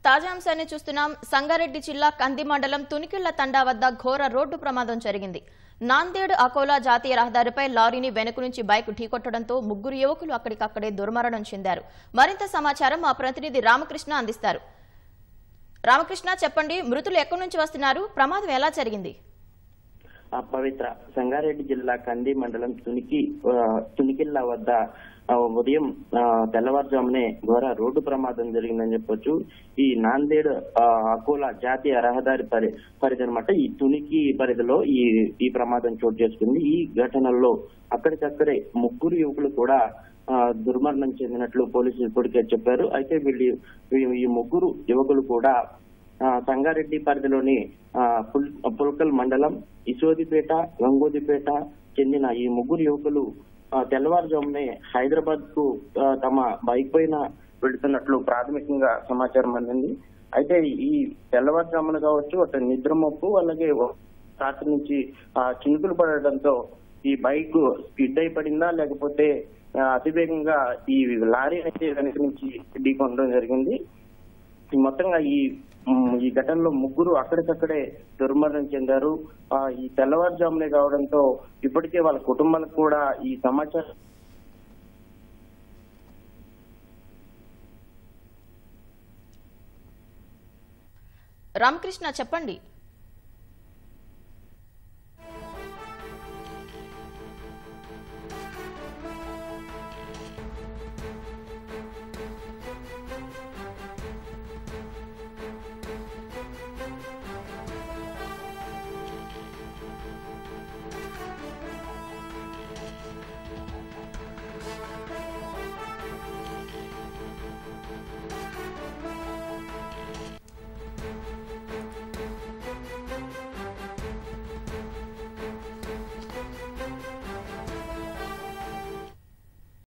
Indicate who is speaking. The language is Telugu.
Speaker 1: తాజా అంశాన్ని చూస్తున్నాం. సంగారెడ్డి జిల్లా కంది మండలం తునికిళ్ల తండా వద్ద ఘోర రోడ్డు ప్రమాదం జరిగింది. నాందేడ్ అకోలా జాతీయ రహదారిపై లారీని వెనుక నుంచి బైక్ ఢీకొట్టడంతో ముగ్గురు యువకులు అక్కడికక్కడే దుర్మరణం చెందారు. మరింత సమాచారం మా ప్రతినిధి రామకృష్ణ అందిస్తారు. రామకృష్ణ, చెప్పండి, మృతులు ఎక్కడి నుంచి వస్తున్నారు? ప్రమాదం ఎలా జరిగింది?
Speaker 2: పవిత్ర, సంగారెడ్డి జిల్లా కంది మండలం తునికిళ్ల వద్ద ఉదయం తెల్లవారుజామునే ఘోర రోడ్డు ప్రమాదం జరిగిందని చెప్పొచ్చు. ఈ నాందేడ్ అకోలా జాతీయ రహదారి పరిధి అనమాట. ఈ తునికి పరిధిలో ఈ ప్రమాదం చోటు చేసుకుంది. ఈ ఘటనలో అక్కడికక్కడే ముగ్గురు యువకులు కూడా దుర్మరణం చెందినట్లు పోలీసులు ఇప్పటికే చెప్పారు. అయితే ఈ ముగ్గురు యువకులు కూడా సంగారెడ్డి పరిధిలోని పుల్కల్ మండలం ఇసోదిపేట, గంగోదిపేట చెందిన ఈ ముగ్గురు యువకులు తెల్లవారుజామునే హైదరాబాద్ కు తమ బైక్ పైన వెళుతున్నట్లు ప్రాథమికంగా సమాచారం అందింది. అయితే ఈ తెల్లవారుజామున కావచ్చు, అటు నిద్రమొప్పు, అలాగే రాత్రి నుంచి చినుకులు పడటంతో ఈ బైక్ స్కిడ్ అయి పడిందా లేకపోతే అతివేగంగా ఈ లారీ అయితే వెనక నుంచి ఢీకొనడం జరిగింది. మొత్తంగా ఈ ఘటనలో ముగ్గురు అక్కడికక్కడే దుర్మరణం చెందారు. ఈ తెల్లవారుజామునే కావడంతో ఇప్పటికే వాళ్ళ కుటుంబాలకు కూడా ఈ సమాచారం
Speaker 1: రామకృష్ణ, చెప్పండి.